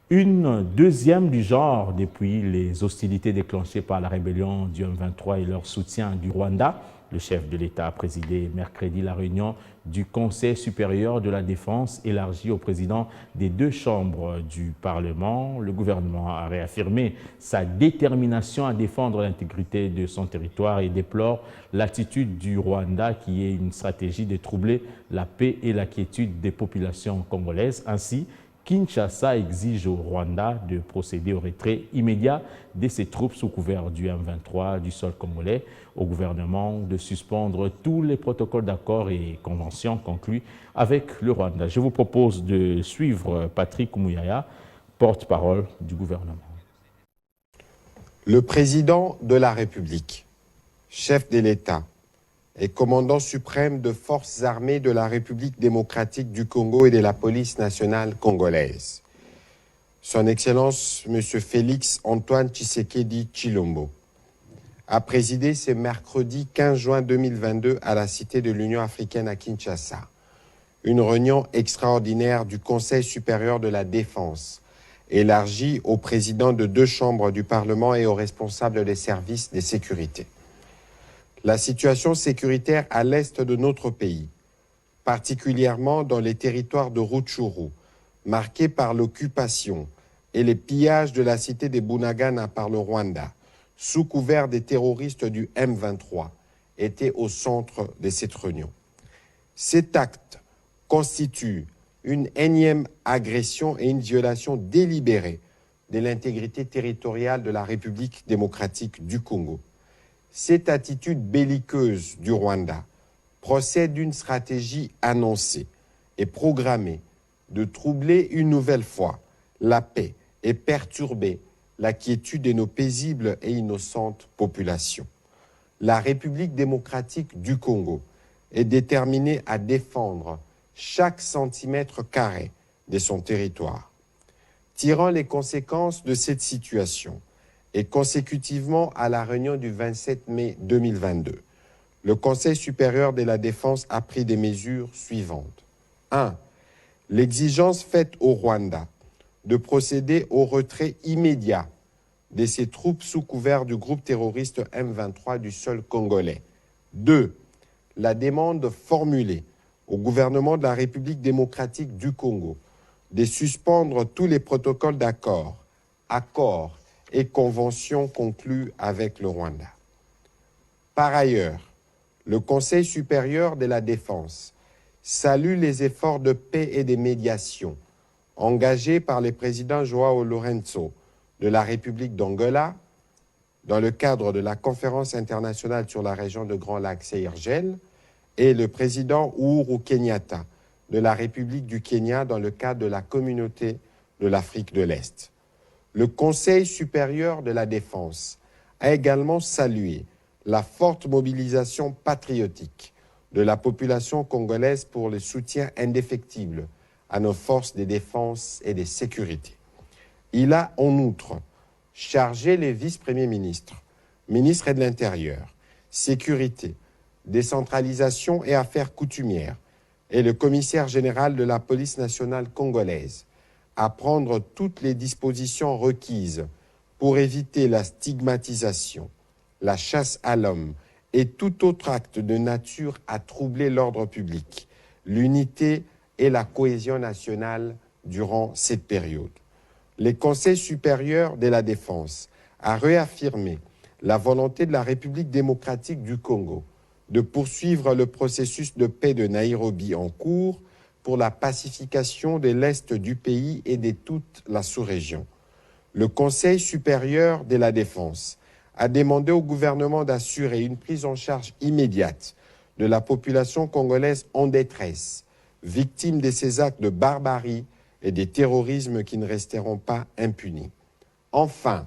Une deuxième du genre depuis les hostilités déclenchées par la rébellion du M23 et leur soutien du Rwanda. Le chef de l'État a présidé mercredi la réunion du Conseil supérieur de la défense élargi au président des deux chambres du Parlement. Le gouvernement a réaffirmé sa détermination à défendre l'intégrité de son territoire et déplore l'attitude du Rwanda qui est une stratégie de troubler la paix et la quiétude des populations congolaises. Ainsi, Kinshasa exige au Rwanda de procéder au retrait immédiat de ses troupes sous couvert du M23 du sol congolais, au gouvernement de suspendre tous les protocoles d'accord et conventions conclus avec le Rwanda. Je vous propose de suivre Patrick Mouyaya, porte-parole du gouvernement. Le président de la République, chef de l'État et commandant suprême de forces armées de la République démocratique du Congo et de la police nationale congolaise, Son Excellence M. Félix Antoine Tshisekedi Tshilombo, a présidé ce mercredi 15 juin 2022 à la Cité de l'Union africaine à Kinshasa une réunion extraordinaire du Conseil supérieur de la défense, élargie aux présidents de deux chambres du Parlement et aux responsables des services de sécurité. La situation sécuritaire à l'est de notre pays, particulièrement dans les territoires de Rutshuru, marqués par l'occupation et les pillages de la cité de Bunagana par le Rwanda, sous couvert des terroristes du M23, était au centre de cette réunion. Cet acte constitue une énième agression et une violation délibérée de l'intégrité territoriale de la République démocratique du Congo. Cette attitude belliqueuse du Rwanda procède d'une stratégie annoncée et programmée de troubler une nouvelle fois la paix et perturber la quiétude de nos paisibles et innocentes populations. La République démocratique du Congo est déterminée à défendre chaque centimètre carré de son territoire. Tirant les conséquences de cette situation, et consécutivement à la réunion du 27 mai 2022, le Conseil supérieur de la défense a pris des mesures suivantes. 1. L'exigence faite au Rwanda de procéder au retrait immédiat de ses troupes sous couvert du groupe terroriste M23 du sol congolais. 2. La demande formulée au gouvernement de la République démocratique du Congo de suspendre tous les protocoles d'accord, accords et conventions conclues avec le Rwanda. Par ailleurs, le Conseil supérieur de la défense salue les efforts de paix et de médiation engagés par le président João Lourenço de la République d'Angola dans le cadre de la conférence internationale sur la région de Grand Lac CIRGL et le président Uhuru Kenyatta de la République du Kenya dans le cadre de la communauté de l'Afrique de l'Est. Le Conseil supérieur de la défense a également salué la forte mobilisation patriotique de la population congolaise pour le soutien indéfectible à nos forces de défense et de sécurité. Il a en outre chargé les vice-premiers ministres, ministres de l'Intérieur, Sécurité, Décentralisation et Affaires coutumières et le commissaire général de la police nationale congolaise à prendre toutes les dispositions requises pour éviter la stigmatisation, la chasse à l'homme et tout autre acte de nature à troubler l'ordre public, l'unité et la cohésion nationale durant cette période. Le Conseil supérieur de la défense a réaffirmé la volonté de la République démocratique du Congo de poursuivre le processus de paix de Nairobi en cours pour la pacification de l'Est du pays et de toute la sous-région. Le Conseil supérieur de la défense a demandé au gouvernement d'assurer une prise en charge immédiate de la population congolaise en détresse, victime de ces actes de barbarie et des terrorismes qui ne resteront pas impunis. Enfin,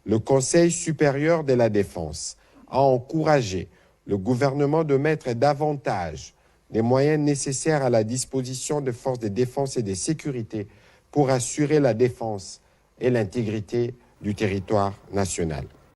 le Conseil supérieur de la défense a encouragé le gouvernement de mettre davantage les moyens nécessaires à la disposition des forces de défense et de sécurité pour assurer la défense et l'intégrité du territoire national.